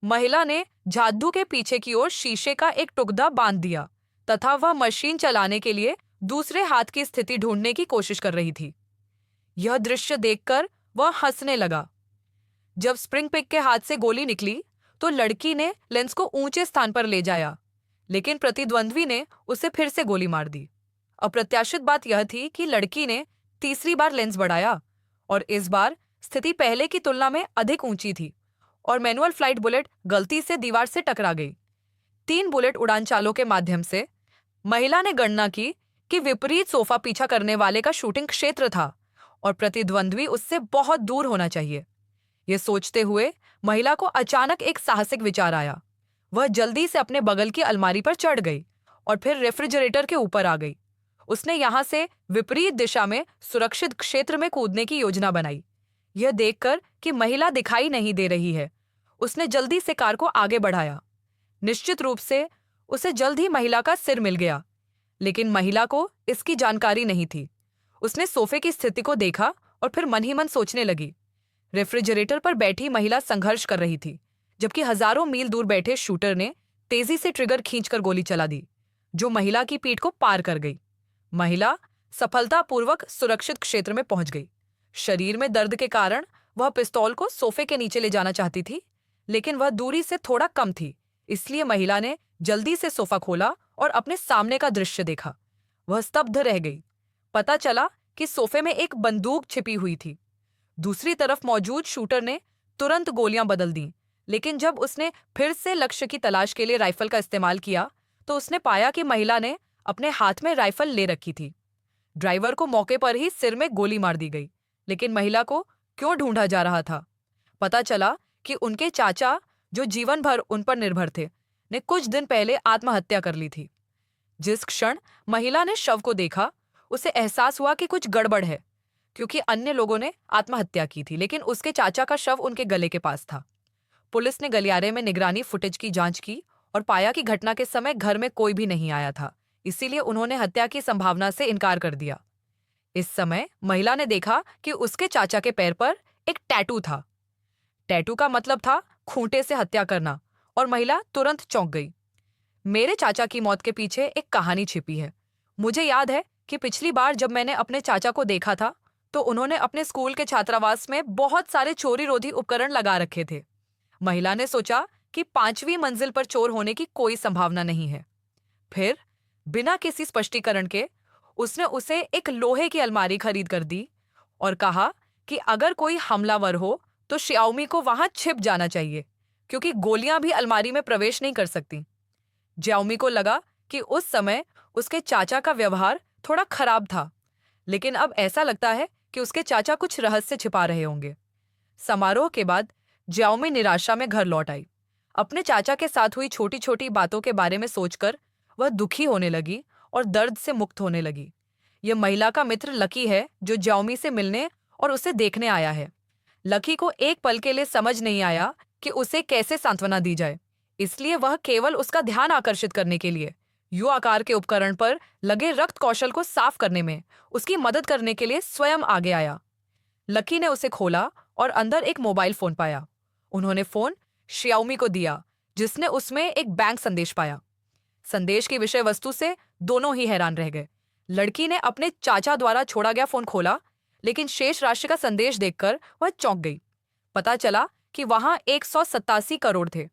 महिला ने जादू के पीछे की ओर शीशे का एक टुकड़ा बांध दिया तथा वह मशीन चलाने के लिए दूसरे हाथ की स्थिति ढूंढने की कोशिश कर रही थी। यह दृश्य देखकर वह हंसने लगा। जब स्प्रिंग पिक के हाथ से गोली निकली तो लड़की ने लेंस को ऊंचे स्थान पर ले जाया, लेकिन प्रतिद्वंद्वी ने उसे फिर से गोली मार दी। अप्रत्याशित बात यह थी कि लड़की ने तीसरी बार लेंस बढ़ाया और इस बार स्थिति पहले की तुलना में अधिक ऊंची थी और मैनुअल फ्लाइट बुलेट गलती से दीवार से टकरा गई। 3 बुलेट उड़ान चालों के माध्यम से महिला ने गणना की कि विपरीत सोफा पीछा करने वाले का शूटिंग क्षेत्र था और प्रतिद्वंद्वी उससे बहुत दूर होना चाहिए। ये सोचते हुए महिला को अचानक एक साहसिक विचार आया। वह जल्दी से अपने बगल की अलमारी पर चढ़ गई और फिर रेफ्रिजरेटर के ऊपर आ गई। उसने यहां से विपरीत दिशा में सुरक्षित क्षेत्र में कूदने की योजना बनाई। यह देखकर कि महिला दिखाई नहीं दे रही है, उसने जल्दी से कार को आगे बढ़ाया। निश्चित रूप से उसे जल्द ही महिला का सिर मिल गया, लेकिन महिला को इसकी जानकारी नहीं थी। उसने सोफे की स्थिति को देखा और फिर मन ही मन सोचने लगी। रेफ्रिजरेटर पर बैठी महिला संघर्ष कर रही थी, जबकि हजारों मील दूर बैठे शूटर ने तेजी से ट्रिगर खींचकर गोली चला दी, जो महिला की पीठ को पार कर गई। महिला सफलतापूर्वक सुरक्षित क्षेत्र में पहुंच गई। शरीर में दर्द के कारण वह पिस्तौल को सोफे के नीचे ले जाना चाहती थी, लेकिन वह दूरी से थोड़ा कम थी, इसलिए महिला ने जल्दी से सोफा खोला और अपने सामने का दृश्य देखा। वह स्तब्ध रह गई। पता चला कि सोफे में एक बंदूक छिपी हुई थी। दूसरी तरफ मौजूद शूटर ने तुरंत गोलियां बदल दी, लेकिन जब उसने फिर से लक्ष्य की तलाश के लिए राइफल का इस्तेमाल किया तो उसने पाया कि महिला ने अपने हाथ में राइफल ले रखी थी। ड्राइवर को मौके पर ही सिर में गोली मार दी गई, लेकिन महिला को क्यों ढूंढा जा रहा था? पता चला कि उनके चाचा, जो जीवन भर उन पर निर्भर थे, ने कुछ दिन पहले आत्महत्या कर ली थी। जिस क्षण महिला ने शव को देखा, उसे एहसास हुआ कि कुछ गड़बड़ है, क्योंकि अन्य लोगों ने आत्महत्या की थी, लेकिन उसके चाचा का शव उनके गले के पास था। पुलिस ने गलियारे में निगरानी फुटेज की जांच की और पाया कि घटना के समय घर में कोई भी नहीं आया था, इसीलिए उन्होंने हत्या की संभावना से इनकार कर दिया। इस समय महिला ने देखा कि उसके चाचा के पैर पर एक टैटू था। टैटू का मतलब था खूंटे से हत्या करना, और महिला तुरंत चौंक गई। मेरे चाचा की मौत के पीछे एक कहानी छिपी है। मुझे याद है कि पिछली बार जब मैंने अपने चाचा को देखा था तो उन्होंने अपने स्कूल के छात्रावास में बहुत सारे चोरी रोधी उपकरण लगा रखे थे। महिला ने सोचा कि 5वीं मंजिल पर चोर होने की कोई संभावना नहीं है। फिर बिना किसी स्पष्टीकरण के उसने उसे एक लोहे की अलमारी खरीद कर दी और कहा कि अगर कोई हमलावर हो तो श्याओमी को वहां छिप जाना चाहिए, क्योंकि गोलियां भी अलमारी में प्रवेश नहीं कर सकती। ज्याओमी को लगा कि उस समय उसके चाचा का व्यवहार थोड़ा खराब था, लेकिन अब ऐसा लगता है कि उसके चाचा कुछ रहस्य छिपा रहे होंगे। समारोह के बाद ज्याओमी निराशा में घर लौट आई। अपने चाचा के साथ हुई छोटी छोटी बातों के बारे में सोचकर वह दुखी होने लगी और दर्द से मुक्त होने लगी। यह महिला का मित्र लकी है, जो ज्याओमी से मिलने और उसे देखने आया है। लकी को एक पल के लिए समझ नहीं आया कि उसे कैसे सांत्वना दी जाए, इसलिए वह केवल उसका ध्यान आकर्षित करने के लिए यू आकार के उपकरण पर लगे रक्त कौशल को साफ करने में उसकी मदद करने के लिए स्वयं आगे आया। लकी ने उसे खोला और अंदर एक मोबाइल फोन पाया। उन्होंने फोन श्याओमी को दिया, जिसने उसमें एक बैंक संदेश पाया। संदेश की विषय वस्तु से दोनों ही हैरान रह गए। लड़की ने अपने चाचा द्वारा छोड़ा गया फोन खोला, लेकिन शेष राशि का संदेश देखकर वह चौंक गई। पता चला कि वहां 187 करोड़ थे,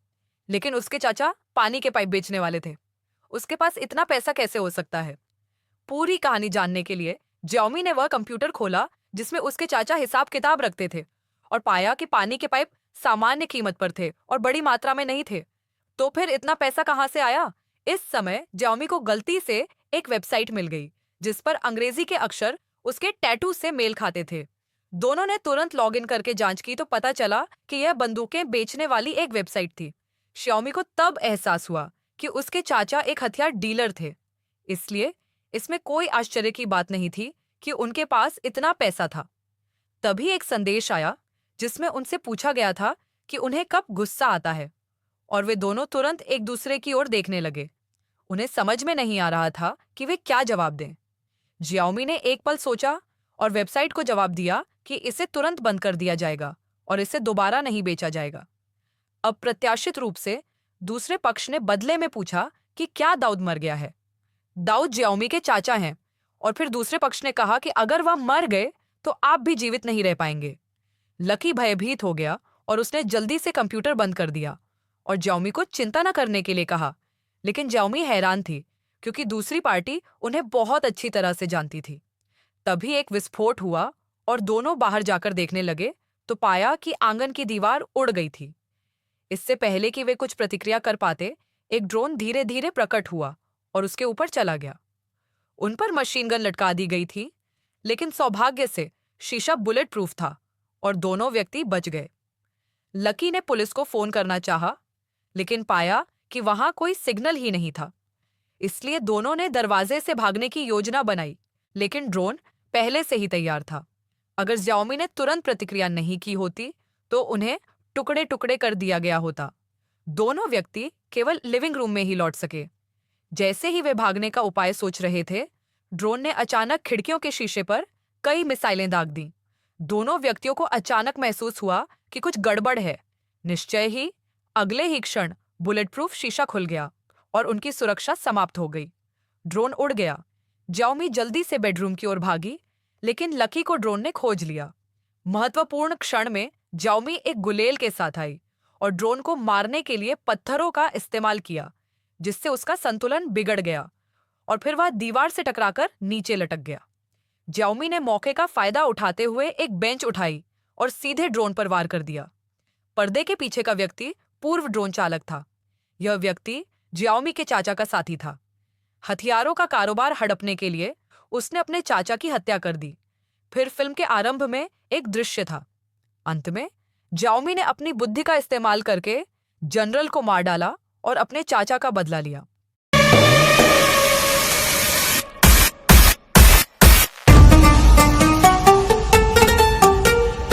लेकिन उसके चाचा पानी के पाइप बेचने वाले थे। उसके पास इतना पैसा कैसे हो सकता है? पूरी कहानी जानने के लिए ज्याओमी ने वह कंप्यूटर खोला जिसमें उसके चाचा हिसाब किताब रखते थे और पाया कि पानी के पाइप सामान्य कीमत पर थे और बड़ी मात्रा में नहीं थे। तो फिर इतना पैसा कहां से आया? इस समय ज्याओमी को गलती से एक वेबसाइट मिल गई जिस पर अंग्रेजी के अक्षर उसके टैटू से मेल खाते थे। दोनों ने तुरंत लॉगिन करके जांच की तो पता चला कि यह बंदूकें बेचने वाली एक वेबसाइट थी। श्याओमी को तब एहसास हुआ कि उसके चाचा एक हथियार डीलर थे, इसलिए इसमें कोई आश्चर्य की बात नहीं थी कि उनके पास इतना पैसा था। तभी एक संदेश आया जिसमें उनसे पूछा गया था कि उन्हें कब गुस्सा आता है, और वे दोनों तुरंत एक दूसरे की ओर देखने लगे। उन्हें समझ में नहीं आ रहा था कि वे क्या जवाब दें। ज्याओमी ने एक पल सोचा और वेबसाइट को जवाब दिया कि इसे तुरंत बंद कर दिया जाएगा और इसे दोबारा नहीं बेचा जाएगा। अप्रत्याशित रूप से दूसरे पक्ष ने बदले में पूछा कि क्या दाऊद मर गया है। दाऊद ज्याओमी के चाचा हैं और फिर दूसरे पक्ष ने कहा कि अगर वह मर गए तो आप भी जीवित नहीं रह पाएंगे। लकी भयभीत हो गया और उसने जल्दी से कंप्यूटर बंद कर दिया और ज्याओमी को चिंता न करने के लिए कहा। लेकिन ज्याओमी हैरान थी क्योंकि दूसरी पार्टी उन्हें बहुत अच्छी तरह से जानती थी। तभी एक विस्फोट हुआ और दोनों बाहर जाकर देखने लगे तो पाया कि आंगन की दीवार उड़ गई थी। इससे पहले कि वे कुछ प्रतिक्रिया कर पाते, एक ड्रोन धीरे धीरे प्रकट हुआ और उसके ऊपर चला गया। उन पर मशीन गन लटका दी गई थी, लेकिन सौभाग्य से शीशा बुलेट प्रूफ था और दोनों व्यक्ति बच गए। लकी ने पुलिस को फोन करना चाहा, लेकिन पाया कि वहां कोई सिग्नल ही नहीं था। इसलिए दोनों ने दरवाजे से भागने की योजना बनाई, लेकिन ड्रोन पहले से ही तैयार था। अगर ज्याओमी ने तुरंत प्रतिक्रिया नहीं की होती तो उन्हें टुकड़े टुकड़े कर दिया गया होता। दोनों व्यक्ति केवल लिविंग रूम में ही लौट सके। जैसे ही वे भागने का उपाय सोच रहे थे, ड्रोन ने अचानक खिड़कियों के शीशे पर कई मिसाइलें दाग दी। दोनों व्यक्तियों को अचानक महसूस हुआ कि कुछ गड़बड़ है। निश्चय ही अगले ही क्षण बुलेट प्रूफ शीशा खुल गया और उनकी सुरक्षा समाप्त हो गई। ड्रोन उड़ गया। ज्याओमी जल्दी से बेडरूम की ओर भागी, लेकिन लकी को ड्रोन ने खोज लिया। महत्वपूर्ण क्षण में ज्याओमी एक गुलेल के साथ आई और ड्रोन को मारने के लिए पत्थरों का इस्तेमाल किया, जिससे उसका संतुलन बिगड़ गया और फिर वह दीवार से टकराकर नीचे लटक गया। ज्याओमी ने मौके का फायदा उठाते हुए एक बेंच उठाई और सीधे ड्रोन पर वार कर दिया। पर्दे के पीछे का व्यक्ति पूर्व ड्रोन चालक था। यह व्यक्ति ज्याओमी के चाचा का साथी था। हथियारों का कारोबार हड़पने के लिए उसने अपने चाचा की हत्या कर दी। फिर फिल्म के आरंभ में एक दृश्य था। अंत में ज्याओमी ने अपनी बुद्धि का इस्तेमाल करके जनरल को मार डाला और अपने चाचा का बदला लिया।